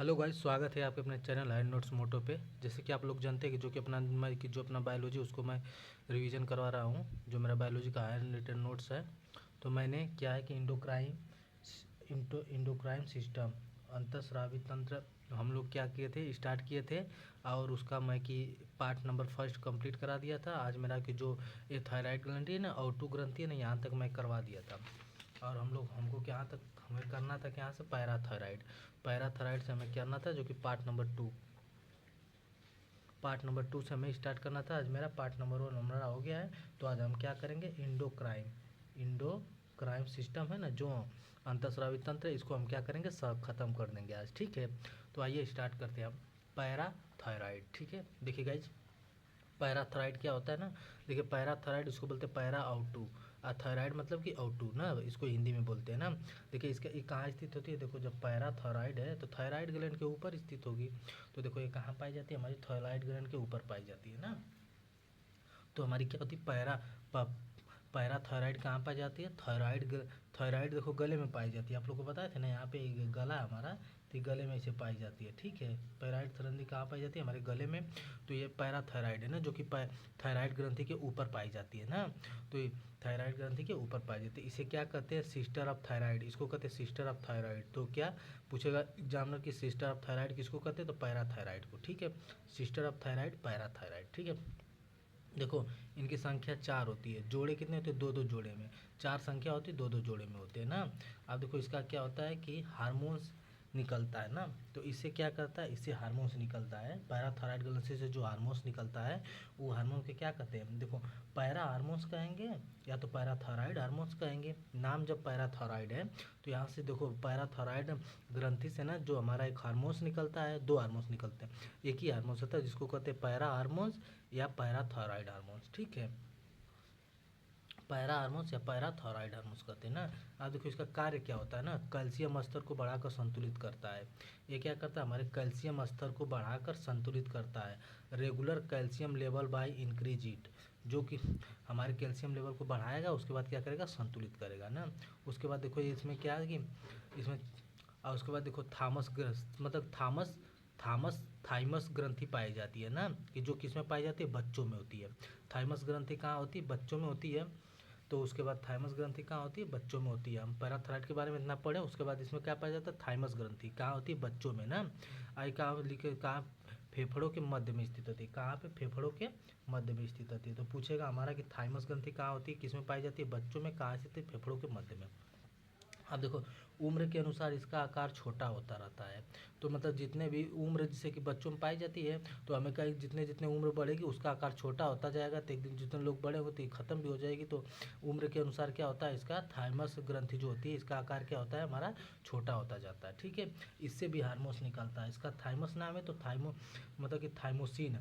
Hello guys, स्वागत है आपके अपने चैनल हायर नोट्स मोटो पे। जैसे कि आप लोग जानते हैं कि जो अपना बायोलॉजी उसको मैं रिवीजन करवा रहा हूँ, जो मेरा बायोलॉजी का हायर रिलेटेड नोट्स है। तो मैंने क्या है कि इंडोक्राइन सिस्टम, अंतःस्रावी तंत्र, हम लोग क्या किए थे, स्टार्ट किए थे। और उसका मैं कि पार्ट नंबर फर्स्ट कंप्लीट करा दिया था। आज मेरा कि जो ये थायराइड ग्रंथि है ना और टू ग्रंथि है ना, यहाँ तक मैं करवा दिया था। और हमको क्या तक हमें करना था कि यहाँ से पैराथायराइड से हमें करना था, जो कि पार्ट नंबर 2 से हमें स्टार्ट करना था। आज मेरा पार्ट नंबर 1 हमारा हो गया है। तो आज हम क्या करेंगे, इंडोक्राइन सिस्टम है ना, जो अंतःस्रावी तंत्र है, इसको हम क्या करेंगे, सब खत्म कर देंगे आज। ठीक है, तो आइए स्टार्ट करते हैं हम। पैराथायराइड, ठीक है। देखिए गाइज, पैराथायराइड क्या होता है ना, देखिए पैराथायराइड इसको बोलते हैं पैरा आउटू, और थायराइड मतलब कि आउटू ना, इसको हिंदी में बोलते हैं ना। देखिए इसका ये कहाँ स्थित होती है, देखो जब पैराथायराइड है तो थायराइड ग्लैंड के ऊपर स्थित होगी। तो देखो ये कहाँ पाई जाती है, हमारी थायराइड ग्लैंड के ऊपर पाई जाती है ना। तो हमारी क्या होती है, पैराथायराइड कहाँ पाई जाती है, थायराइड देखो गले में पाई जाती है। आप लोग को बताए थे ना, यहाँ पे गला है हमारा, तो ये गले में इसे पाई जाती है। ठीक है, पैराइड ग्रंथि कहाँ पाई जाती है, हमारे गले में। तो ये पैराथायराइड है ना, जो कि थायराइड ग्रंथि के ऊपर पाई जाती है ना। तो ये थायराइड ग्रंथि के ऊपर पाई जाती है। इसे क्या कहते हैं, सिस्टर ऑफ थायराइड, इसको कहते हैं सिस्टर ऑफ थायराइड। तो क्या पूछेगा एग्जामिनर की, सिस्टर ऑफ थायराइड किसको कहते हैं, तो पैराथायराइड को। ठीक है, सिस्टर ऑफ थायराइड पैराथायराइड। ठीक है, देखो इनकी संख्या 4 होती है, जोड़े कितने होते हैं, दो दो जोड़े में। 4 संख्या होती है, दो दो जोड़े में होते हैं ना। अब देखो इसका क्या होता है कि हार्मोन्स निकलता है ना। तो इससे क्या करता है, इससे हार्मोन्स निकलता है। पैराथायराइड ग्लैंड से जो हार्मोन्स निकलता है, वो हार्मोन के क्या कहते हैं, देखो पैरा हार्मोन्स कहेंगे या तो पैराथायराइड हार्मोन्स कहेंगे। नाम जब पैराथायराइड है तो यहाँ से देखो पैराथायराइड ग्रंथि से ना जो हमारा एक हार्मोन्स निकलता है, दो हार्मोन्स निकलते हैं। एक ही हार्मोन्स होता है जिसको कहते हैं पैरा हार्मोन्स या पैराथायराइड हार्मोन्स। ठीक है, पैरा हार्मोन्स या पैराथायराइड हार्मोन्स कहते हैं ना। अब देखो इसका कार्य क्या होता है ना, कैल्शियम स्तर को बढ़ाकर संतुलित करता है। ये क्या करता है, हमारे कैल्शियम स्तर को बढ़ाकर संतुलित करता है। Regular calcium level by increase it, जो कि हमारे कैल्शियम लेवल को बढ़ाएगा, उसके बाद क्या करेगा, संतुलित करेगा ना। उसके बाद देखो इसमें क्या है कि इसमें, और उसके बाद देखो मतलब थाइमस ग्रंथि पाई जाती है ना, कि जो किसमें पाई जाती है, बच्चों में होती है। थाइमस ग्रंथि कहाँ होती है, बच्चों में होती है। तो उसके बाद थाइमस ग्रंथि कहाँ होती है, बच्चों में होती है। हम पैराथायराइड के बारे में इतना पढ़े, उसके बाद इसमें क्या पाया जाता है, थाइमस ग्रंथि कहाँ होती है, बच्चों में ना। आई कहाँ लिखे, कहाँ, फेफड़ों के मध्य में स्थित होती है। कहाँ पे, फेफड़ों के मध्य में स्थित होती है। तो पूछेगा हमारा कि थाइमस ग्रंथि कहाँ होती है, किसमें पाई जाती है, बच्चों में। कहाँ स्थित है, फेफड़ों के मध्य में। अब देखो उम्र के अनुसार इसका आकार छोटा होता रहता है। तो मतलब जितने भी उम्र जैसे कि बच्चों में पाई जाती है, तो हमें कहीं जितने जितने उम्र बढ़ेगी उसका आकार छोटा होता जाएगा। तो एक दिन जितने लोग बड़े होते ख़त्म भी हो जाएगी। तो उम्र के अनुसार क्या होता है, इसका थाइमस ग्रंथि जो होती है, इसका आकार क्या होता है, हमारा छोटा होता जाता है। ठीक है, इससे भी हार्मोन्स निकलता है। इसका थाइमस नाम है, तो मतलब कि थाइमोसिन।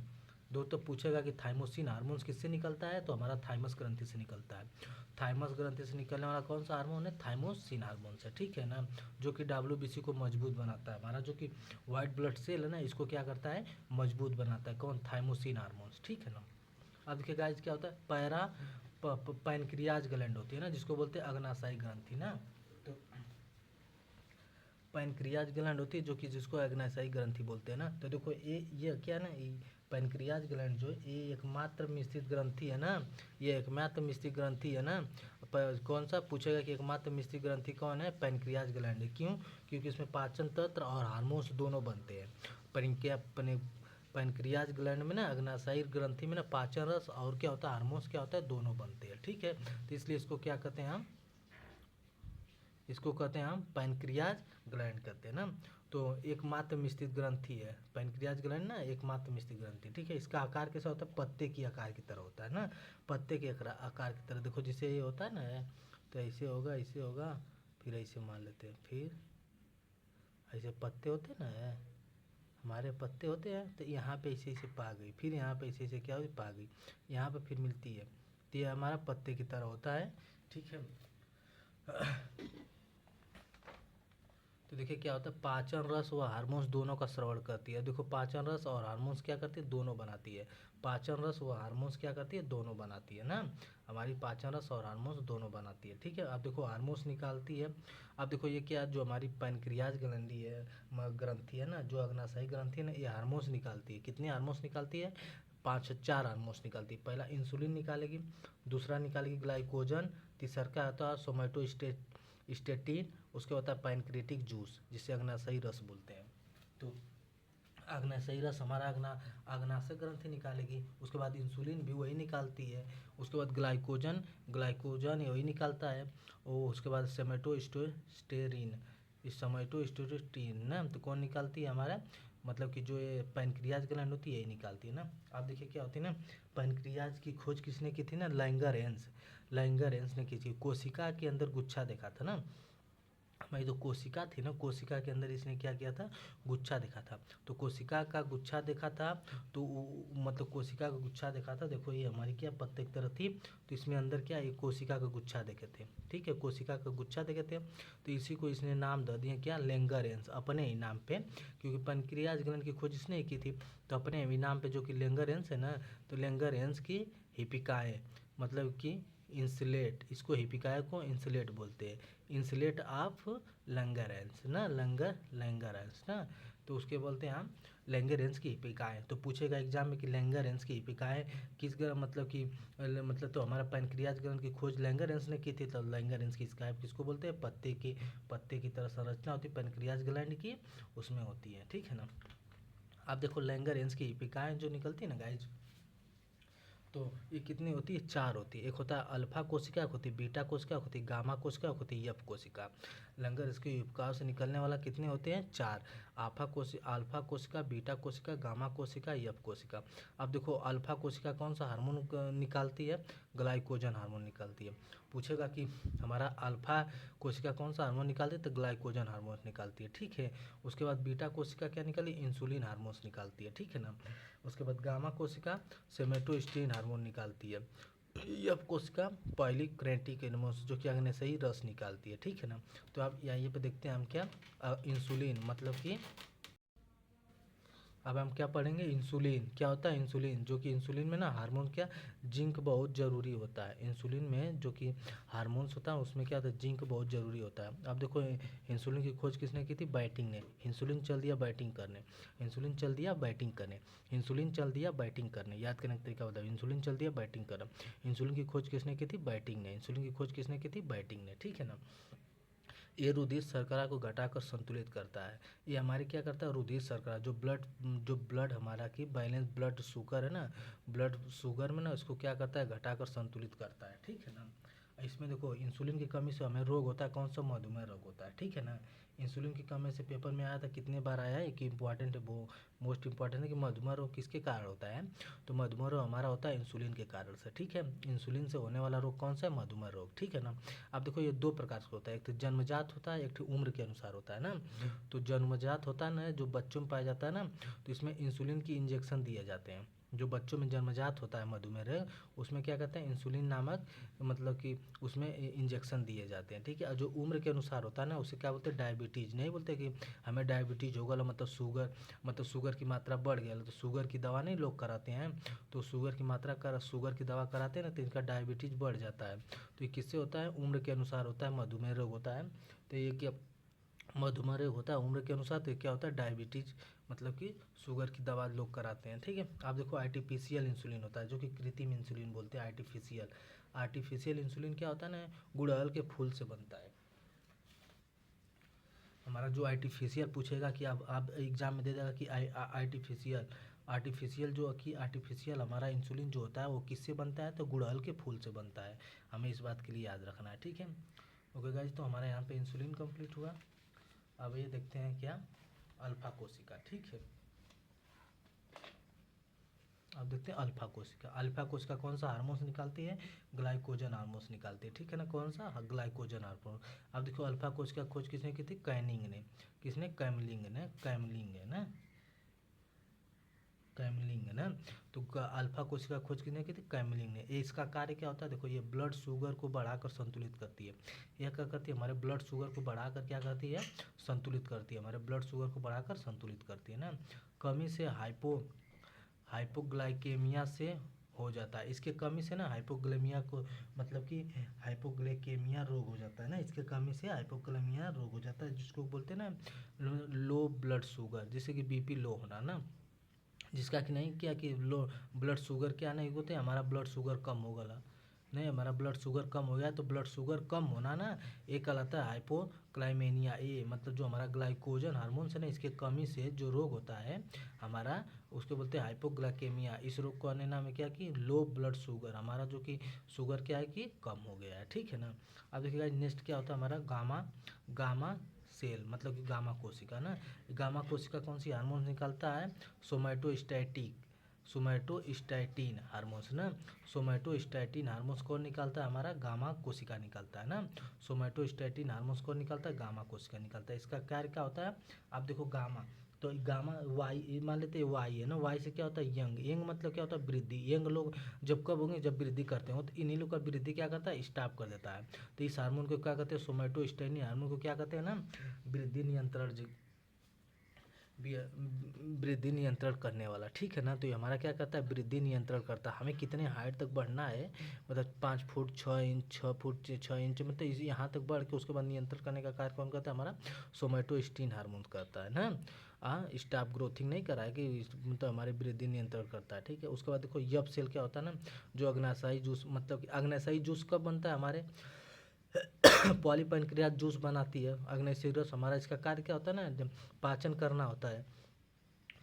दो तो पूछेगा कि थाइमोसिन हार्मोन्स किससे निकलता है, तो हमारा थाइमस ग्रंथि से निकलता है। थाइमस ग्रंथि से निकलने वाला कौन सा हार्मोन है, थाइमोसिन हार्मोन से। ठीक है ना, जो कि डब्ल्यूबीसी को मजबूत बनाता है। हमारा जो कि व्हाइट ब्लड सेल है ना, इसको क्या करता है, मजबूत बनाता है। कौन, थाइमोसिन हार्मोन्स। ठीक है ना। अब देखिए गाइस क्या होता है, पैनक्रियाज ग्लैंड होती है ना, जिसको बोलते हैं अग्नाशयी ग्रंथि ना। तो पैनक्रियाज ग्लैंड होती है, जो कि जिसको अग्नाशयी ग्रंथि बोलते हैं ना। तो देखो ये क्या ना, ये पैनक्रियाज ग्लैंड जो है, ये एकमात्र मिश्रित ग्रंथि है ना। ये एकमात्र मिश्रित ग्रंथि है ना। कौन सा पूछेगा कि एकमात्र मिश्रित ग्रंथि कौन है, पैनक्रियाज ग्लैंड है। क्यों, क्योंकि इसमें पाचन तंत्र और हार्मोन्स दोनों बनते हैं। पैनक्रियाज ग्लैंड में ना, अग्नाशयी ग्रंथि में ना, पाचन रस और क्या होता है, हार्मोन्स क्या होता है, दोनों बनते हैं। ठीक है, तो इसलिए इसको क्या कहते हैं हम, इसको कहते हैं हम पैनक्रियाज ग्लैंड कहते हैं ना। तो एकमात्र मिश्रित ग्रंथि है पैनक्रियाज ग्लैंड ना, एकमात्र मिश्रित ग्रंथि। ठीक है, इसका आकार कैसा होता है, पत्ते की आकार की तरह होता है ना, पत्ते के आकार की तरह। देखो जिसे ये होता है ना, तो ऐसे होगा, ऐसे होगा, फिर ऐसे मान लेते हैं, फिर ऐसे पत्ते होते हैं ना, हमारे पत्ते होते हैं। तो यहाँ पे ऐसे ऐसे पा गई, फिर यहाँ पे ऐसे ऐसे क्या हुई, पा गई, यहाँ पे फिर मिलती है। तो ये हमारा पत्ते की तरह होता है। ठीक है, तो देखिए क्या होता है, पाचन रस व हार्मोन्स दोनों का श्रवण करती है। देखो पाचन रस और हार्मोन्स क्या करती है, दोनों बनाती है। पाचन रस व हार्मोन्स क्या करती है, दोनों बनाती है ना। हमारी पाचन रस और हार्मोन्स दोनों बनाती है, ठीक है। अब देखो हार्मोन्स निकालती है। अब देखो ये क्या, जो हमारी पैनक्रियाज ग्रंथि है, ग्रंथि है ना, जो अग्नाशयी ग्रंथि है ना, ये हार्मोन्स निकालती है। कितने हार्मोन्स निकालती है, 4 हार्मोन्स निकालती है। पहला इंसुलिन निकालेगी, दूसरा निकालेगी ग्लाइकोजन, तीसरा क्या होता है सोमैटोस्टेटिन, उसके बाद पैनक्रेटिक जूस, जिसे अग्नाशयी रस बोलते हैं। तो अग्नाशयी रस हमारा अग्नाशय ग्रंथि निकालेगी, उसके बाद इंसुलिन भी वही निकालती है, उसके बाद ग्लाइकोजन वही निकालता है, और उसके बाद सोमैटोस्टेटिन ना, तो कौन निकालती है हमारा, मतलब कि जो ये पैनक्रियाज ग्लैंड होती है यही निकालती है ना। आप देखिए क्या होती है ना, पैनक्रियाज की खोज किसने की थी ना, लैंगर ने की थी। कोशिका के अंदर गुच्छा देखा था ना, हमारी जो कोशिका थी ना, कोशिका के अंदर इसने क्या किया था, गुच्छा देखा था। तो कोशिका का गुच्छा देखा था, तो मतलब कोशिका का गुच्छा देखा था। देखो ये हमारी क्या पत्ते की तरह थी, तो इसमें अंदर क्या, एक कोशिका का गुच्छा देखे थे, ठीक है, कोशिका का गुच्छा देखे थे। तो इसी को इसने नाम दे दिया क्या, लेंगरेंस, अपने ही नाम पे, क्योंकि पैनक्रियाज ग्रंथि की खोज इसने की थी, तो अपने ही नाम पे जो कि लेंगरेंस है ना, तो लेंगरेंस की हिपिकाए, मतलब कि इंसुलेट, इसको हिपिकाए को इंसुलेट बोलते हैं, इंसुलेट ऑफ लैंगरेंस ना, लैंगरेंस ना, तो उसके बोलते हैं हम लैंगरेंस की हिपिकाए। तो पूछेगा एग्जाम में कि लैंगरेंस की हिपिकाए किस मतलब कि मतलब, तो हमारा पैनक्रियाज ग्रंथि की खोज लैंगरेंस ने की थी, तो लैंगरेंस की हिपिकाए किसको बोलते हैं, पत्ते की तरह संरचना होती है पैनक्रियाज ग्लैंड की, उसमें होती है, ठीक है ना। आप देखो लैंगरेंस की हिपिकाए जो निकलती है ना गाइज, तो ये कितनी होती है, 4 होती है। एक होता है अल्फा कोशिका, एक होती है बीटा कोशिका, एक होती है गामा कोशिका, एक होती है यफ कोशिका। लंगर इसके युवकाओं से निकलने वाला कितने होते हैं, 4। अल्फा कोशिका, बीटा कोशिका, गामा कोशिका, यफ कोशिका। अब देखो अल्फा कोशिका कौन सा हार्मोन निकालती है, ग्लाइकोजन हार्मोन निकालती है। पूछेगा कि हमारा अल्फा कोशिका कौन सा हार्मोन निकालती है, तो ग्लाइकोजन हार्मोन निकालती है, ठीक है। उसके बाद बीटा कोशिका क्या निकाली, इंसुलिन हार्मोन्स निकालती है, ठीक है ना। उसके बाद गामा कोशिका सोमैटोस्टेटिन हार्मोन निकालती है। यह कोशिका पॉलीक्रेटिक एनिमल्स, जो कि अग्नाशयी रस निकालती है, ठीक है ना। तो आप यहाँ पे देखते हैं हम क्या, इंसुलिन, मतलब कि अब हम क्या पढ़ेंगे, इंसुलिन क्या होता है, इंसुलिन, जो कि इंसुलिन में ना हार्मोन क्या, जिंक बहुत ज़रूरी होता है। इंसुलिन में जो कि हार्मोन्स होता है उसमें क्या होता है, जिंक बहुत ज़रूरी होता है। अब देखो इंसुलिन की खोज किसने की थी, बैटिंग ने। इंसुलिन चल दिया बैटिंग करने, इंसुलिन चल दिया बैटिंग करने, इंसुलिन चल दिया बैटिंग करने, याद करने का तरीका बताओ, इंसुलिन चल दिया बैटिंग करना। इंसुलिन की खोज किसने की थी, बैटिंग ने। इंसुलिन की खोज किसने की थी, बैटिंग ने, ठीक है ना। ये रुधिर शर्करा को घटाकर संतुलित करता है। ये हमारी क्या करता है, रुधिर शर्करा, जो ब्लड हमारा की बैलेंस ब्लड शुगर है ना, ब्लड शुगर में ना इसको क्या करता है, घटाकर संतुलित करता है, ठीक है ना। इसमें देखो इंसुलिन की कमी से हमें रोग होता है, कौन सा, मधुमेह रोग होता है, ठीक है ना। इंसुलिन की कमी से पेपर में आया था, कितने बार आया है, कि इंपॉर्टेंट है वो, मोस्ट इंपॉर्टेंट है कि मधुमेह रोग किसके कारण होता है, तो मधुमेह रोग हमारा होता है इंसुलिन के कारण से, ठीक है। इंसुलिन से होने वाला रोग कौन सा है, मधुमेह रोग, ठीक है ना। अब देखो ये 2 प्रकार से होता है, एक तो जन्मजात होता है, एक तो उम्र के अनुसार होता है ना। तो जन्मजात होता है ना, जो बच्चों में पाया जाता है ना, तो इसमें इंसुलिन की इंजेक्शन दिए जाते हैं। जो बच्चों में जन्मजात होता है मधुमेह रोग, उसमें क्या कहते हैं, इंसुलिन नामक, मतलब कि उसमें इंजेक्शन दिए जाते हैं, ठीक है। और जो उम्र के अनुसार होता है ना, उसे क्या बोलते हैं, डायबिटीज़। नहीं बोलते कि हमें डायबिटीज़ होगा, मतलब शुगर की मात्रा बढ़ गया, तो शुगर की दवा नहीं लोग कराते हैं, तो शुगर की दवा कराते हैं ना, तो इनका डायबिटीज़ बढ़ जाता है। तो ये किससे होता है, उम्र के अनुसार होता है, मधुमेह रोग होता है। तो ये क्या, मधुमेह रोग होता है उम्र के अनुसार, तो क्या होता है, डायबिटीज, मतलब कि शुगर की दवा लोग कराते हैं, ठीक है। आप देखो आर्टिफिशियल इंसुलिन होता है, जो कि कृत्रिम इंसुलिन बोलते हैं, आर्टिफिशियल इंसुलिन क्या होता है ना, गुड़हल के फूल से बनता है। हमारा जो आर्टिफिशियल पूछेगा कि आप एग्जाम में दे देगा कि आर्टिफिशियल हमारा इंसुलिन जो होता है वो किससे बनता है, तो गुड़हल के फूल से बनता है। हमें इस बात के लिए याद रखना है, ठीक है। ओके गाइज, तो हमारे यहाँ पे इंसुलिन कंप्लीट हुआ। अब ये देखते हैं क्या, अल्फा कोशिका, ठीक है। अब देखते हैं अल्फा कोशिका कौन सा हार्मोन्स निकालती है, ग्लाइकोजन हार्मोन्स निकालती है, ठीक है ना, कौन सा, ग्लाइकोजन हार्मोन। अब देखो अल्फा कोशिका खोज किसने की थी, कैनिंग ने। किसने, कैमलिंग ने, कैमलिंग है ना। कैमलिंग है ना। तो अल्फा कोशिका खोज किसने की थी? कैमलिंग ने। ये इसका कार्य क्या होता है? देखो, ये ब्लड शुगर को बढ़ाकर संतुलित करती है। यह क्या करती है? हमारे ब्लड शुगर को बढ़ाकर क्या करती है? संतुलित करती है। हमारे ब्लड शुगर को बढ़ाकर संतुलित करती है ना। कमी से हाइपोग्लाइकेमिया से हो जाता है। इसके कमी से ना हाइपोग्लाइकेमिया को, मतलब कि हाइपोग्लाइकेमिया रोग हो जाता है ना। इसके कमी से हाइपोग्लाइकेमिया रोग हो जाता है, जिसको बोलते हैं ना लो ब्लड शुगर, जैसे कि बीपी लो होना ना, जिसका कि नहीं क्या कि लो ब्लड शुगर क्या नहीं होते, हमारा ब्लड शुगर कम हो गया नहीं, हमारा ब्लड शुगर कम हो गया। तो ब्लड शुगर कम होना ना, एक कहलाता है हाइपोक्लाइमेनिया। ये मतलब जो हमारा ग्लाइकोजन हार्मोन्स है ना, इसके कमी से जो रोग होता है हमारा, उसको बोलते हैं हाइपोग्लाइकेमिया। इस रोग को अन्य नाम है क्या कि लो ब्लड शुगर, हमारा जो कि शुगर क्या है कि कम हो गया है। ठीक है ना। अब देखिएगा नेक्स्ट क्या होता है हमारा गामा गामा सेल, मतलब कि गामा कोशिका ना। गामा कोशिका कौन सी हार्मोन निकालता है? सोमैटोस्टैटिन हार्मोन्स ना। सोमैटोस्टैटिन हार्मोन्स कौन निकालता है? हमारा गामा कोशिका निकालता है ना। सोमैटोस्टैटिन हार्मोन्स कौन निकालता है? गामा कोशिका निकालता है। इसका कार्य क्या होता है? आप देखो गामा, तो गामा वाई मान लेते हैं, वाई है ना। वाई से क्या होता है? यंग। यंग मतलब क्या होता है? वृद्धि। यंग लोग जब कब होंगे? जब वृद्धि करते हो। तो इन्हीं लोग का वृद्धि क्या करता है? स्टॉप कर देता है। तो इस हार्मोन को क्या कहते हैं? सोमैटोस्टैटिन हार्मोन को क्या कहते हैं ना? वृद्धि नियंत्रण, वृद्धि नियंत्रण करने वाला। ठीक है ना। तो ये हमारा क्या करता है? वृद्धि नियंत्रण करता है। हमें कितने हाइट तक बढ़ना है, मतलब 5 फुट 6 इंच, 6 फुट 6 इंच, मतलब इसी यहाँ तक बढ़ के उसके बाद नियंत्रण करने का कार्य कौन करता है? हमारा सोमैटोस्टिन हार्मोन करता है ना। स्टॉप ग्रोथिंग नहीं करा है कि मतलब हमारे वृद्धि नियंत्रण करता है। ठीक है। उसके बाद देखो यब सेल क्या होता है ना, जो अग्नाशयी जूस, मतलब कि अग्नाशयी जूस कब बनता है? हमारे पॉलीपेनक्रियाज जूस बनाती है अग्नाशयी रस हमारा। इसका कार्य क्या होता है ना, जब पाचन करना होता है,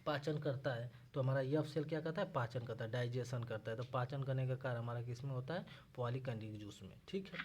पाचन करता है। तो हमारा यफ सेल क्या करता है? पाचन करता है, डाइजेशन करता है। तो पाचन करने का कार्य हमारा किस में होता है? पॉलीपेनक्रियाज जूस में। ठीक है।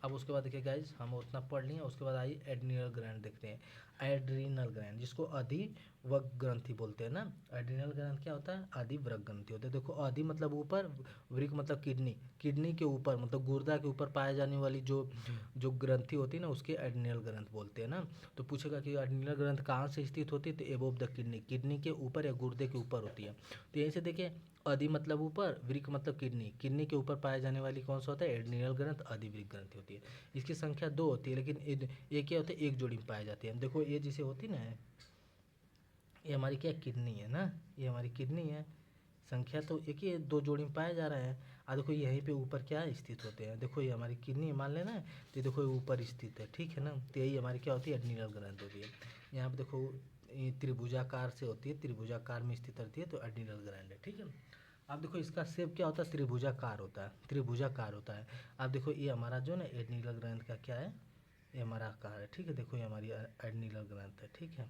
अब उसके बाद देखिए गाइज, हम उतना पढ़ लिए। उसके बाद आइए एड्रिनल ग्लैंड देखते हैं। एड्रिनल ग्लैंड, जिसको अधिवृक्क ग्रंथि बोलते हैं ना। एड्रिनल ग्लैंड क्या होता है? अधिवृक्क ग्रंथि होता है। देखो अधि मतलब ऊपर, वृक्क मतलब किडनी। किडनी के ऊपर मतलब गुर्दा के ऊपर पाए जाने वाली जो जो ग्रंथि होती है ना, उसके एड्रिनल ग्रंथ बोलते हैं ना। तो पूछेगा कि एड्रिनल ग्रंथ कहाँ से स्थित होती है? तो एबोव द किडनी, किडनी के ऊपर या गुर्दे के ऊपर होती है। तो यहीं से देखिए, अधि मतलब ऊपर, वृक्क मतलब किडनी, किडनी के ऊपर पाए जाने वाली कौन सा होता है? एड्रिनल ग्रंथ, अधिवृक्क ग्रंथि होती है। इसकी संख्या 2 होती है, लेकिन एक क्या होता है? एक जोड़ी में पाई जाती है। देखो ये जिसे होती ना, ये हमारी क्या किडनी है ना, ये हमारी किडनी है। संख्या तो एक ही, 2 जोड़ी में पाए जा रहे हैं। देखो यहीं पे ऊपर क्या स्थित होते हैं? देखो ये हमारी किडनी मान लेना, तो देखो ये ऊपर स्थित है। ठीक है ना। तो यही हमारी क्या होती है? एड्रिनल ग्रंथ होती है। यहाँ पे देखो ये त्रिभुजाकार से होती है, त्रिभुजाकार में स्थित रहती है, तो एड्रिनल ग्लैंड है। ठीक है। अब देखो इसका शेप क्या होता है? त्रिभुजाकार होता है, त्रिभुजाकार होता है। अब देखो ये हमारा जो ना एड्रिनल ग्लैंड का क्या है? ये हमारा आकार है। ठीक है। देखो ये हमारी एड्रिनल ग्लैंड है। ठीक है।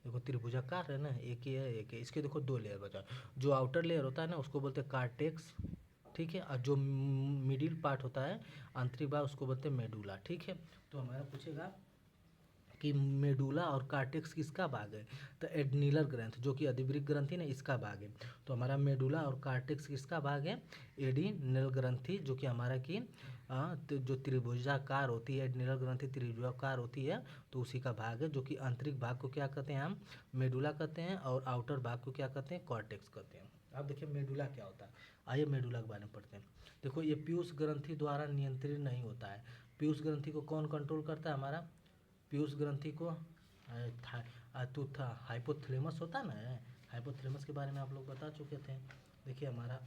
देखो त्रिभुजाकार है ना, एक ही है, एक है। इसके देखो 2 लेयर बचा। जो आउटर लेयर होता है ना, उसको बोलते हैं कार्टेक्स। ठीक है। और जो मिडिल पार्ट होता है, आंतरिक भाग, उसको बोलते हैं मेडुला। ठीक है। तो हमारा पूछेगा कि मेडुला और कार्टेक्स किसका भाग है? तो एड्रिनल ग्रंथ, जो कि अधिवृक्क ग्रंथि ना, इसका भाग है। तो हमारा मेडुला और कार्टेक्स किसका भाग है? एड्रिनल ग्रंथि, जो कि हमारा की तो जो त्रिभुजाकार होती है, एड्रिनल ग्रंथि त्रिभुजाकार होती है, तो उसी का भाग है। जो कि आंतरिक भाग को क्या कहते हैं? हम मेडुला कहते हैं, और आउटर भाग को क्या कहते हैं? कॉर्टेक्स कहते हैं। अब देखिए मेडुला क्या होता है। आइए मेडुला के बारे में पढ़ते हैं। देखो ये पीयूष ग्रंथि द्वारा नियंत्रित नहीं होता है। पीयूष ग्रंथि को कौन कंट्रोल करता है? हमारा पीयूष ग्रंथि को तो था हाइपोथैलेमस होता ना है। हाइपोथैलेमस के बारे में आप लोग बता चुके थे। देखिए हमारा,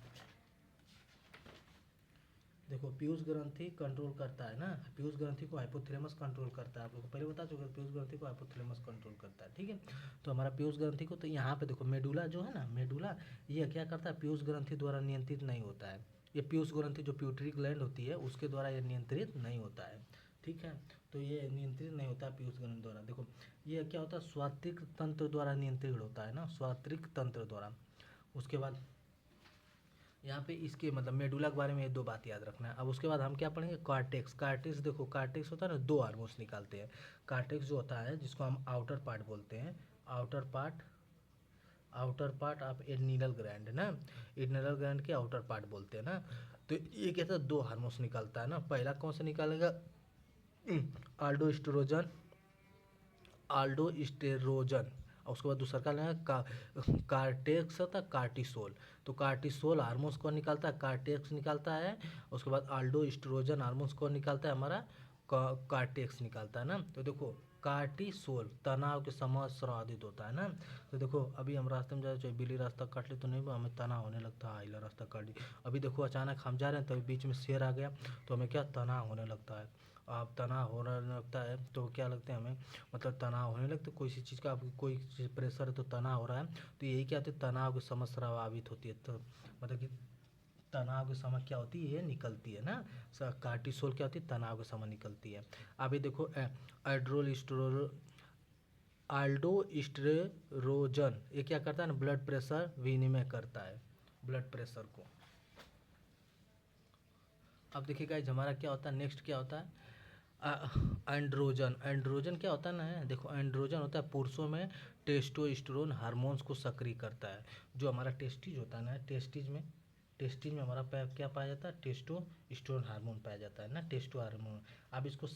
देखो पीयूष ग्रंथि कंट्रोल करता है ना, पीयूष ग्रंथि को हाइपोथैलेमस कंट्रोल करता है। आप लोग को पहले बता चुके, पीयूष ग्रंथि को हाइपोथैलेमस कंट्रोल करता है। ठीक है। तो हमारा पीयूष ग्रंथि को, तो यहाँ पे देखो मेडुला जो है ना, मेडुला ये क्या करता है? पीयूष ग्रंथि द्वारा नियंत्रित नहीं होता है। ये पीयूष ग्रंथि जो प्यूटरी ग्लैंड होती है, उसके द्वारा ये नियंत्रित नहीं होता है। ठीक है। तो ये नियंत्रित नहीं होता है पीयूष ग्रंथि द्वारा। देखो ये क्या होता है? स्वात्रिक तंत्र द्वारा नियंत्रित होता है ना, स्वात्रिक तंत्र द्वारा। उसके बाद यहाँ पे इसके मतलब मेडुला के बारे में ये 2 बात याद रखना है। अब उसके बाद हम क्या पढ़ेंगे? कार्टेक्स। कार्टेक्स देखो, कार्टेक्स होता है ना, 2 हार्मोन्स निकालते हैं। कार्टेक्स जो होता है, जिसको हम आउटर पार्ट बोलते हैं, outer part, outer part of adrenal gland ना, एड्रिनल ग्लैंड के आउटर पार्ट बोलते हैं ना। तो ये कहता है 2 हार्मोन्स निकालता है ना। पहला कौन सा निकालेगा? आल्डोस्टेरोजन, आल्डोस्टेरोजन, और उसके बाद दूसरा का लेना कार्टेक्स होता है कार्टिसोल। तो कार्टिसोल हार्मोन्स कौन निकालता है, कार्टेक्स निकालता है। उसके बाद आल्डोस्टेरोजन हार्मोन्स कौन निकालता है, हमारा कार्टेक्स निकालता है ना। तो देखो कार्टिसोल तनाव के समय स्रावित होता है ना। तो देखो अभी हम रास्ते में जा रहे, बिल्ली रास्ता काट ले तो नहीं हमें तनाव होने लगता है, आइला रास्ता काट ली। अभी देखो अचानक हम जा रहे हैं तभी बीच में शेर आ गया तो हमें क्या तनाव होने लगता है। अब तनाव होने लगता है तो क्या लगता है हमें, मतलब तनाव होने लगता है कोई सी चीज़ का, आपकी कोई चीज़ प्रेशर है तो तनाव हो रहा है। तो यही क्या होती है, तनाव की समस्या प्रभावित होती है। तो मतलब कि तनाव के समय क्या होती है, ये निकलती है ना। कार्टिसोल क्या होती है, तनाव के समय निकलती है। अभी देखो आल्डोस्टेरोजन ये क्या करता है ना, ब्लड प्रेशर विनिमय करता है, ब्लड प्रेशर को। अब देखिए गाइस हमारा क्या होता है, नेक्स्ट क्या होता है, एंड्रोजन। एंड्रोजन क्या होता है ना, देखो एंड्रोजन होता है पुरुषों में टेस्टोस्टेरोन हार्मोन्स को सक्रिय करता है। जो हमारा टेस्टिज होता है ना, टेस्टिज में हमारा क्या पाया जाता है, टेस्टोस्टेरोन हार्मोन पाया जाता है ना, टेस्टो हार्मोन। अब इसको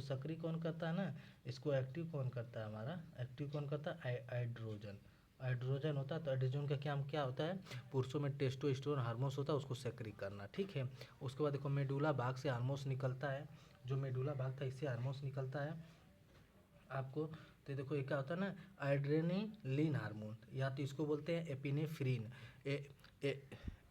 सक्रिय कौन करता है ना, इसको एक्टिव कौन करता है, हमारा एक्टिव कौन करता है, एंड्रोजन। एंड्रोजन होता है तो एंड्रोजन का क्या होता है, पुरुषों में टेस्टोस्टेरोन हार्मोन्स होता है उसको सक्रिय करना, ठीक है। उसके बाद देखो मेडुला भाग से हार्मोन्स निकलता है, जो मेडुला भाग था इससे हार्मोन्स निकलता है आपको। तो देखो ये क्या होता है ना, एड्रेनलिन हार्मोन, या तो इसको बोलते हैं एपिनेफ्रिन,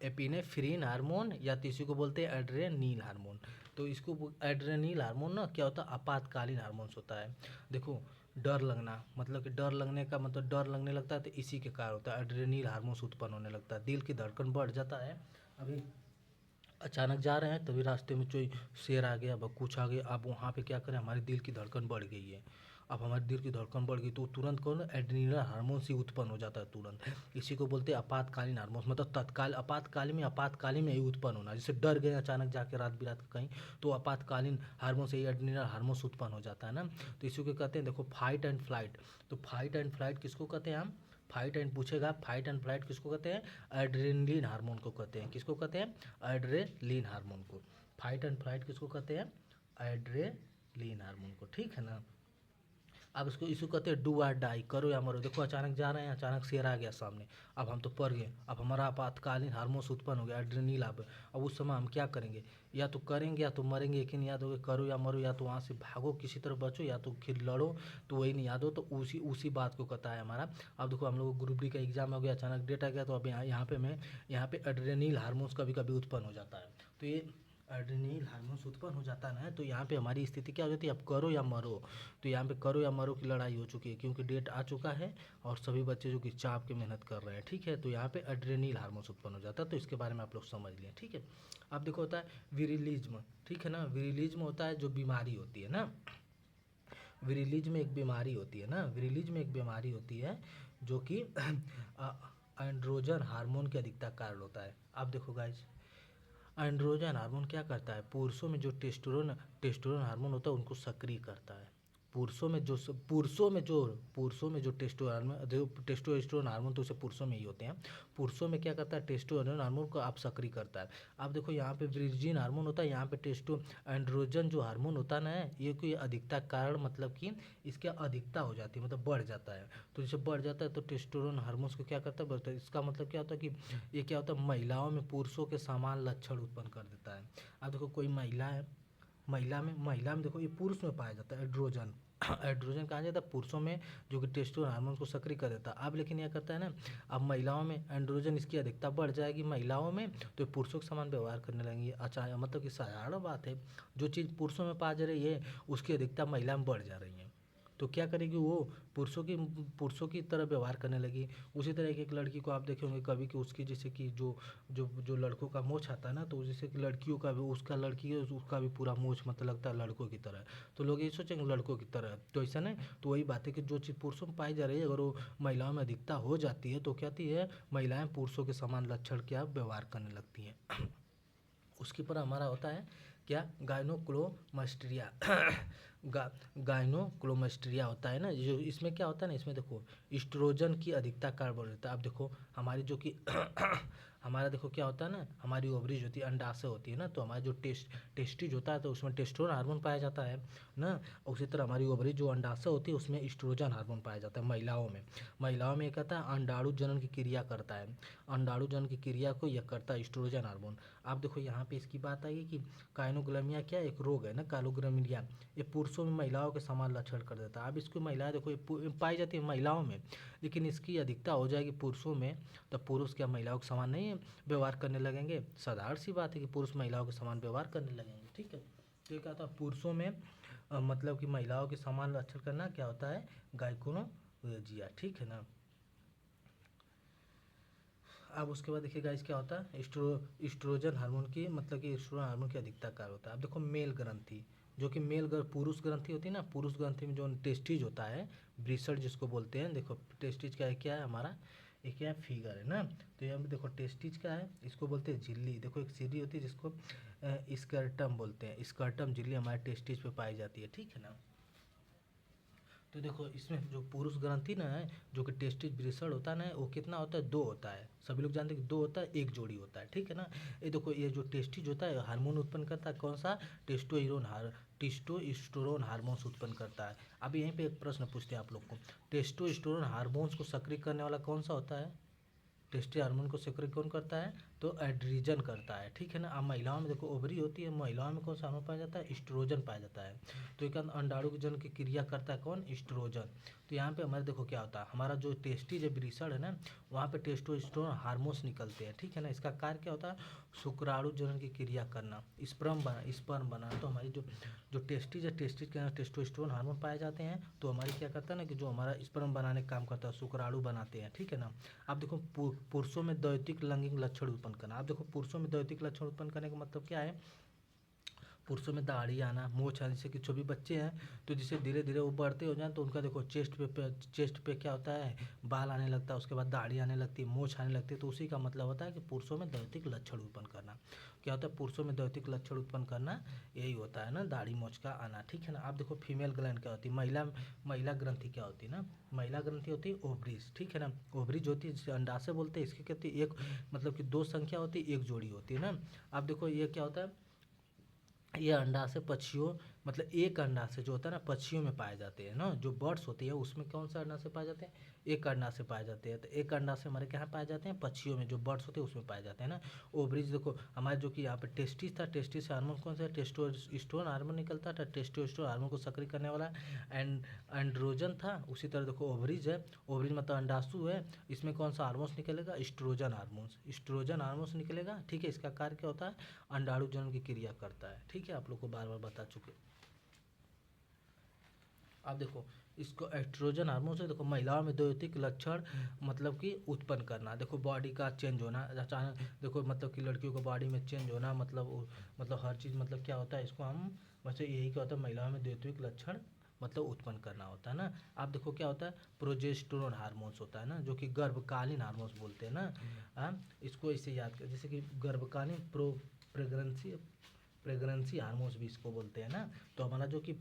एपिनेफ्रिन हार्मोन, या तो इसी को बोलते हैं एड्रेनिल हार्मोन। तो इसको एड्रेनिल हार्मोन ना क्या होता है, आपातकालीन हार्मोन्स होता है। देखो डर लगना, मतलब कि डर लगने का मतलब डर लगने लगता है तो इसी के कारण होता है, एड्रेनिल हार्मोन्स उत्पन्न होने लगता है, दिल की धड़कन बढ़ जाता है। अभी अचानक जा रहे हैं तभी रास्ते में कोई शेर आ गया, कुछ आ गया, अब वहाँ पे क्या करें, हमारे दिल की धड़कन बढ़ गई है। अब हमारे दिल की धड़कन बढ़ गई तो तुरंत कौन, एड्रेनल हार्मोन ही उत्पन्न हो जाता है तुरंत। इसी को बोलते हैं आपातकालीन हार्मोन, मतलब तत्काल आपातकालीन में ही उत्पन्न होना। जैसे डर गए अचानक जाके रात बिरात कहीं, तो आपातकालीन हार्मोन से ही एड्रेनल हार्मोन उत्पन्न हो जाता है ना। तो इसी को कहते हैं, देखो फाइट एंड फ्लाइट। तो फाइट एंड फ्लाइट किसको कहते हैं हम, फाइट एंड पूछेगा, फाइट एंड फ्लाइट किसको कहते हैं, एड्रेनलिन हार्मोन को कहते हैं। किसको कहते हैं, एड्रेनलिन हार्मोन को। फाइट एंड फ्लाइट किसको कहते हैं, एड्रेनलिन हार्मोन को, ठीक है ना। अब इसको कहते हैं डू आर डाई, करो या मरो। देखो अचानक जा रहे हैं, अचानक शेर आ गया सामने, अब हम तो पड़ गए, अब हमारा आपातकालीन हार्मोन उत्पन्न हो गया, एड्रेनल। अब उस समय हम क्या करेंगे, या तो करेंगे या तो मरेंगे, लेकिन याद होगा करो या मरो, या तो वहाँ से भागो किसी तरह बचो, या तो फिर लड़ो। तो वही नहीं याद हो तो उसी बात को कहता है हमारा। अब देखो हम लोग ग्रुप डी का एग्जाम हो गया, अचानक डेट आ गया, तो अब यहाँ पे एड्रेनल हार्मोन्स कभी कभी उत्पन्न हो जाता है। तो ये एड्रेनल हार्मोन्स उत्पन्न हो जाता है ना, तो यहाँ पे हमारी स्थिति क्या हो जाती है, अब करो या मरो। तो यहाँ पे करो या मरो की लड़ाई हो चुकी है, क्योंकि डेट आ चुका है और सभी बच्चे जो कि चाप के मेहनत कर रहे हैं, ठीक है। तो यहाँ पे एड्रेनल हार्मोन्स उत्पन्न हो जाता है, तो इसके बारे में आप लोग समझ लें, ठीक है। अब देखो होता है विरिलिज्म, ठीक है ना। विरिलिज्म होता है जो बीमारी होती है ना, विरिलिज्म एक बीमारी होती है ना, विरिलिज्म एक बीमारी होती है जो कि एंड्रोजन हार्मोन की अधिकता का कारण होता है। अब देखो गाइज, एंड्रोजन हार्मोन क्या करता है, पुरुषों में जो टेस्टोस्टेरोन हार्मोन होता है उनको सक्रिय करता है। पुरुषों में जो टेस्टोस्टेरोन हार्मोन तो उसे पुरुषों में ही होते हैं, पुरुषों में क्या करता है, टेस्टोस्टेरोन हार्मोन को आप सक्रिय करता है। अब देखो यहाँ पे विर्जिन हार्मोन होता है, यहाँ पे एंड्रोजन जो हार्मोन होता है ना, ये कोई अधिकता कारण मतलब कि इसकी अधिकता हो जाती है, मतलब बढ़ जाता है। तो जैसे बढ़ जाता है तो टेस्टोस्टेरोन हार्मोन को क्या करता है, बढ़ता है। इसका मतलब क्या होता है कि ये क्या होता है, महिलाओं में पुरुषों के समान लक्षण उत्पन्न कर देता है। अब देखो कोई महिला है, महिला में देखो ये पुरुष में पाया जाता है एड्रोजन। एड्रोजन कहा जाता है पुरुषों में, जो कि टेस्टोस्टेरोन हार्मोन को सक्रिय कर देता है। अब लेकिन यह करता है ना, अब महिलाओं में एंड्रोजन इसकी अधिकता बढ़ जाएगी महिलाओं में, तो पुरुषों के समान व्यवहार करने लगेंगे। अच्छा मतलब कि साधारण बात है, जो चीज़ पुरुषों में पा जा रही है उसकी अधिकता महिला में बढ़ जा रही है। तो क्या करेगी वो, पुरुषों की तरह व्यवहार करने लगी। उसी तरह की एक लड़की को आप देखे होंगे कभी कि उसकी जैसे कि जो लड़कों का मोछ आता है ना, तो जैसे कि लड़कियों का भी, उसका भी पूरा मोछ मतलब लगता है लड़कों की तरह। तो लोग ये सोचेंगे लड़कों की तरह, तो ऐसा नहीं। तो वही बात है कि जो चीज़ पुरुषों में पाई जा रही है अगर वो महिलाओं में अधिकता हो जाती है तो क्या होती है, महिलाएं पुरुषों के समान लक्षण क्या व्यवहार करने लगती हैं। उसके पर हमारा होता है क्या, गायनोक्लोमस्ट्रिया। गायनोक्लोमस्ट्रिया होता है ना, जो इसमें क्या होता है ना, इसमें देखो एस्ट्रोजन की अधिकता कारण बढ़ जाता है। अब देखो हमारी जो कि हमारा देखो क्या होता है ना, हमारी ओवरीज होती है, अंडाशय होती है ना, तो हमारा जो टेस्टिज होता है तो उसमें टेस्टोस्टेरोन हार्मोन पाया जाता है ना। उसी तरह हमारी ओवरीज जो अंडाशय होती है उसमें एस्ट्रोजन हार्मोन पाया जाता है महिलाओं में ये कहता है अंडाणु जनन की क्रिया करता है, अंडाणु जनन की क्रिया को यह करता है एस्ट्रोजन हार्मोन। आप देखो यहाँ पे इसकी बात आई कि काइनोग्लोमिया क्या एक रोग है ना, काइनोग्लोमिया, ये पुरुषों में महिलाओं के समान लक्षण कर देता है। अब इसको महिलाएं देखो ये पाई जाती है महिलाओं में, लेकिन इसकी अधिकता हो जाएगी पुरुषों में, तो पुरुष क्या महिलाओं के समान नहीं व्यवहार करने लगेंगे? साधारण सी बात है कि पुरुष महिलाओं के समान व्यवहार करने लगेंगे, ठीक है। तो ये कहता है पुरुषों में मतलब कि महिलाओं के समान लक्षण करना क्या होता है? गायकोनोरेजिया, ठीक है ना। अब उसके बाद देखिए गाइस क्या होता है, एस्ट्रोजन हार्मोन की मतलब कि एस्ट्रोजन हार्मोन की अधिकता क्या होता है। अब देखो मेल ग्रंथि, जो कि पुरुष ग्रंथि होती है ना, पुरुष ग्रंथि में जो टेस्टिज होता है, ब्रिसट जिसको बोलते हैं, देखो टेस्टिज क्या है हमारा, एक क्या फिगर है ना, तो यहाँ पे देखो टेस्टिज क्या है, इसको बोलते हैं झिल्ली। देखो एक सीढ़ी होती है जिसको स्कर्टम बोलते हैं, स्कर्टम झिल्ली हमारे टेस्टिज पे पाई जाती है, ठीक है ना। तो देखो इसमें जो पुरुष ग्रंथि ना है, जो कि टेस्टिज ब्रिसड होता है ना, वो कितना होता है? 2 होता है। सभी लोग जानते हैं कि 2 होता है, एक जोड़ी होता है, ठीक है ना। ये देखो ये जो टेस्टिज होता है हार्मोन उत्पन्न करता है, कौन सा? टेस्टोस्टेरोन हार्मोन्स उत्पन्न करता है। अब यहीं पे एक प्रश्न पूछते हैं आप लोग को, टेस्टोस्टेरोन हार्मोन्स को सक्रिय करने वाला कौन सा होता है? टेस्टी हार्मोन को सक्रिय कौन करता है? तो एड्रीजन करता है, ठीक है ना। अब महिलाओं में देखो ओवरी होती है, महिलाओं में कौन सा हार्मोन पाया जाता है? एस्ट्रोजन पाया जाता है। तो एक अंडाणु जन की क्रिया करता है कौन? एस्ट्रोजन। तो यहाँ पे हमारे देखो क्या होता है, हमारा जो टेस्टिज ब्रिसड है ना, वहाँ पे टेस्टोस्टेरोन हार्मोन्स निकलते हैं, ठीक है ना। इसका कार्य क्या होता है? शुक्राणु जनन की क्रिया करना, स्पर्म बना। तो हमारी जो टेस्टिज है, टेस्टिज के अंदर टेस्टोस्टेरोन हार्मोन पाए जाते हैं, तो हमारी क्या करता है ना कि जो हमारा स्पर्म बनाने का काम करता है, शुक्राणु बनाते हैं, ठीक है ना। आप देखो पुरुषों में दैहिक लैंगिक लक्षण उत्पन्न करना। आप देखो पुरुषों में दैहिक लक्षण उत्पन्न करने का मतलब क्या है? पुरुषों में दाढ़ी आना, मूछ आने, जैसे कि जो भी बच्चे हैं तो जिसे धीरे धीरे वो बढ़ते हो जाए तो उनका देखो चेस्ट पे क्या होता है? बाल आने लगता है, उसके बाद दाढ़ी आने लगती है, मूछ आने लगती है। तो उसी का मतलब होता है कि पुरुषों में दैहिक लक्षण उत्पन्न करना। क्या होता है? पुरुषों में दैहिक लक्षण उत्पन्न करना, यही होता है ना, दाढ़ी मूछ का आना, ठीक है ना। आप देखो फीमेल ग्लैंड क्या होती है, महिला ग्रंथि क्या होती है ना, महिला ग्रंथि होती है ओवरीज, ठीक है ना। ओवरीज होती है जिसे अंडाशय बोलते हैं, इसकी कहती है एक मतलब कि 2 संख्या होती है, एक जोड़ी होती है ना। आप देखो ये क्या होता है, ये अंडाशय पक्षियों मतलब एक अंडाशय जो होता है ना पक्षियों में पाए जाते हैं ना, जो बर्ड्स होती है उसमें कौन सा अंडाशय पाए जाते हैं? एक अंडाशय पाए जाते हैं। तो एक अंडाशय हमारे कहाँ पाए जाते हैं? पक्षियों में, जो बर्ड्स होते हैं उसमें पाए जाते हैं ना। ओवरीज देखो हमारे जो कि यहाँ पे टेस्टिस था, टेस्टिस से हार्मोन कौन सा? टेस्टोस्टेरोन हार्मोन निकलता था, टेस्टोस्टेरोन हार्मोन को सक्रिय करने वाला एंड एंड्रोजन था। उसी तरह देखो ओवरीज है, ओवरीज मतलब अंडाशु है, इसमें कौन सा हार्मोन्स निकलेगा? एस्ट्रोजन हार्मोन्स निकलेगा, ठीक है। इसका कार्य क्या होता है? अंडाणु जनन की क्रिया करता है, ठीक है। आप लोग को बार बार बता चुके। अब देखो इसको एस्ट्रोजन हार्मोन से देखो महिलाओं में दैहिक लक्षण मतलब कि उत्पन्न करना, देखो बॉडी का चेंज होना अचानक, देखो मतलब कि लड़कियों को बॉडी में चेंज होना, मतलब हर चीज़ मतलब क्या होता है, इसको हम वैसे यही क्या होता है, महिलाओं में दैहिक लक्षण मतलब उत्पन्न करना होता है ना। आप देखो क्या होता है, प्रोजेस्टेरोन हार्मोन्स होता है ना, जो कि गर्भकालीन हार्मोन्स बोलते हैं ना। इसको इसे याद कर, जैसे कि गर्भकालीन प्रेगनेंसी प्रेगनेंसी हार्मोन्स भी इसको बोलते हैं ना। तो हमारा जो कि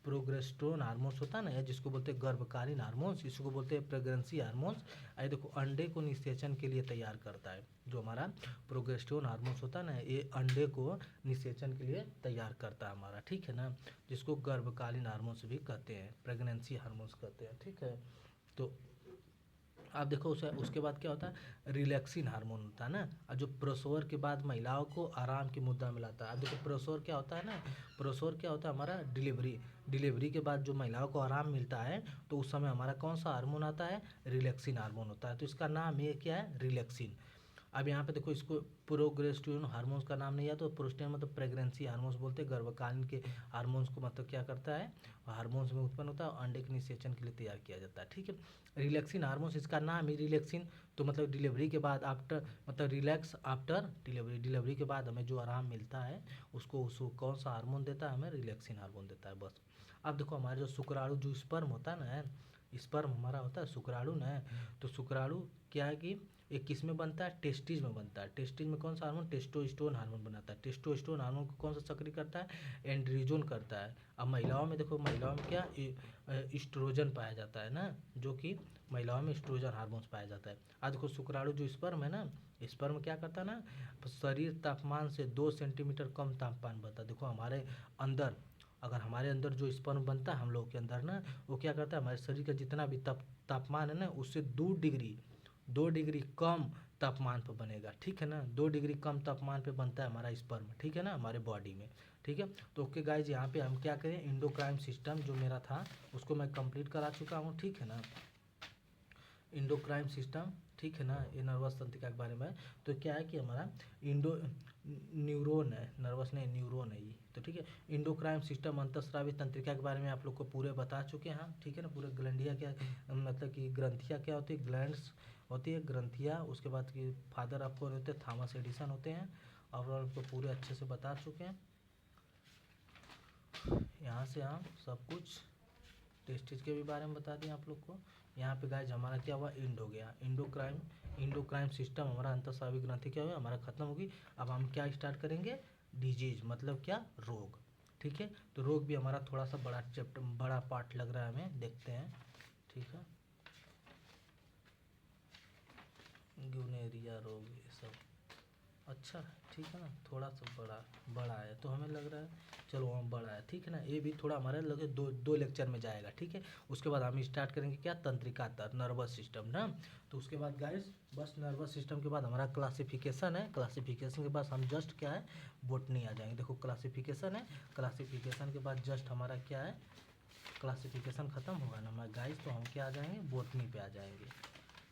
प्रोगेस्टेरोन हार्मोन्स होता है ना, या जिसको बोलते हैं गर्भकालीन हार्मोन्स, इसको बोलते हैं प्रेगनेंसी हार्मोन्स। ये देखो अंडे को निषेचन के लिए तैयार करता है, जो हमारा प्रोगेस्टेरोन हार्मोन्स होता है ना, ये अंडे को निषेचन के लिए तैयार करता है हमारा, ठीक है ना। जिसको गर्भकालीन हार्मोन्स भी कहते हैं, प्रेगनेंसी हार्मोन्स कहते हैं, ठीक है। तो आप देखो उसे उसके बाद क्या होता है, रिलैक्सिन हार्मोन होता है ना, और जो प्रसव के बाद महिलाओं को आराम की मुद्रा में लाता है। अब देखो प्रसव क्या होता है ना, प्रसव क्या होता है हमारा, डिलीवरी के बाद जो महिलाओं को आराम मिलता है, तो उस समय हमारा कौन सा हार्मोन आता है? रिलैक्सिन हार्मोन होता है। तो इसका नाम ये क्या है? रिलैक्सिन। अब यहाँ पे देखो इसको प्रोगेस्टेरोन हार्मोन्स का नाम नहीं है, तो प्रोस्टेरोन मतलब प्रेगनेंसी हार्मोन्स बोलते हैं, गर्भकालीन के हार्मोन्स को मतलब क्या करता है, हार्मोन्स में उत्पन्न होता है और अंडे के निषेचन के लिए तैयार किया जाता है, ठीक है। रिलैक्सिन हार्मोन्स, इसका नाम ही रिलैक्सिन, तो मतलब डिलीवरी के बाद आफ्टर मतलब रिलैक्स आफ्टर डिलीवरी के बाद हमें जो आराम मिलता है उसको कौन सा हार्मोन देता है? हमें रिलैक्सिन हार्मोन देता है, बस। अब देखो हमारे जो शुक्राणु जो स्पर्म होता है ना, स्पर्म हमारा होता है शुक्राणु ना, तो शुक्राणु क्या है कि एक किस में बनता है? टेस्टिज में बनता है। टेस्टिज में कौन सा हार्मोन? टेस्टोस्टेरोन हार्मोन बनाता है। टेस्टोस्टेरोन हार्मोन को कौन सा सक्रिय करता है? एंड्रोजन करता है। अब महिलाओं में देखो, महिलाओं में क्या एस्ट्रोजन पाया जाता है ना, जो कि महिलाओं में एस्ट्रोजन हार्मोन्स पाया जाता है। आज देखो शुक्राणु जो स्पर्म है ना, स्पर्म क्या करता है ना, शरीर तापमान से 2 सेंटीमीटर कम तापमान बनता है। देखो हमारे अंदर, अगर हमारे अंदर जो स्पर्म बनता है हम लोग के अंदर ना, वो क्या करता है, हमारे शरीर का जितना भी तापमान है ना, उससे 2 डिग्री कम तापमान पर बनेगा, ठीक है ना। 2 डिग्री कम तापमान पे बनता है हमारा स्पर्म, ठीक है ना, हमारे बॉडी में, ठीक है। तो ओके गाइज, यहाँ पे हम क्या करें, इंडोक्राइन सिस्टम जो मेरा था उसको मैं कंप्लीट करा चुका हूँ, ठीक है ना। इंडोक्राइन सिस्टम, ठीक है ना, ये नर्वस तंत्रिका के बारे में। तो क्या है कि हमारा न्यूरॉन है, नर्वस नहीं न्यूरॉन है ये, तो ठीक है। इंडोक्राइन सिस्टम अंतःस्रावी तंत्रिका के बारे में आप लोग को पूरे बता चुके हैं, ठीक है ना। पूरे ग्लैंडिया क्या, मतलब कि ग्रंथियाँ क्या होती है, ग्लैंड्स होती है, ग्रंथियाँ। उसके बाद की फादर आपको होते हैं थॉमस एडिसन होते हैं, और आपको पूरे अच्छे से बता चुके हैं। यहाँ से हम सब कुछ टेस्टिज के भी बारे में बता दिए आप लोग को। यहाँ पे गाइज हमारा क्या हुआ, इंड हो गया, इंडोक्राइन सिस्टम हमारा अंतःस्रावी ग्रंथि क्या हुआ, हमारा खत्म होगी। अब हम क्या स्टार्ट करेंगे, डिजीज, मतलब क्या, रोग, ठीक है। तो रोग भी हमारा थोड़ा सा बड़ा चैप्टर, बड़ा पार्ट लग रहा है हमें, देखते हैं, ठीक है। ग्यूनेरिया रोग ये सब अच्छा है, ठीक है ना, थोड़ा सा बड़ा है, तो हमें लग रहा है चलो हम बड़ा है, ठीक है ना। ये भी थोड़ा हमारे लगे दो लेक्चर में जाएगा, ठीक है। उसके बाद हम स्टार्ट करेंगे क्या, तंत्रिका नर्वस सिस्टम ना। तो उसके बाद गाइस बस नर्वस सिस्टम के बाद हमारा क्लासिफिकेशन है। क्लासिफिकेशन के बाद हम जस्ट क्या है, बोटनी आ जाएंगे। देखो क्लासिफिकेशन है, क्लासिफिकेशन के बाद जस्ट हमारा क्या है, क्लासिफिकेशन खत्म होगा ना हमारा गाइस, तो हम क्या आ जाएंगे, बोटनी पे आ जाएंगे,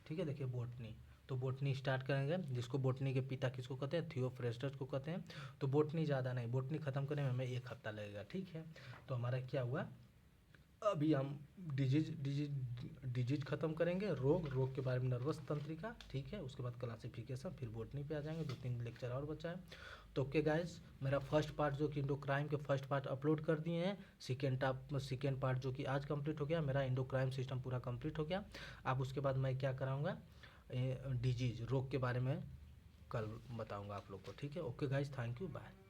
ठीक है। देखिए बोटनी, तो बोटनी स्टार्ट करेंगे, जिसको बोटनी के पिता किसको कहते हैं, थियोफ्रेस्टस को कहते हैं। तो बोटनी ज़्यादा नहीं, बोटनी खत्म करने में हमें 1 हफ्ता लगेगा, ठीक है। तो हमारा क्या हुआ, अभी हम डिजीज खत्म करेंगे, रोग के बारे में नर्वस तंत्रिका, ठीक है। उसके बाद क्लासिफिकेशन, फिर बोटनी पे आ जाएंगे, 2-3 लेक्चर और बचा है। तो ओके गाइस, मेरा फर्स्ट पार्ट जो कि इंडोक्राइन के फर्स्ट पार्ट अपलोड कर दिए हैं। सेकेंड पार्ट जो कि आज कंप्लीट हो गया, मेरा इंडोक्राइन सिस्टम पूरा कंप्लीट हो गया। अब उसके बाद मैं क्या कराऊंगा, डिजीज, रोग के बारे में कल बताऊंगा आप लोग को, ठीक है। Okay guys, thank you, bye.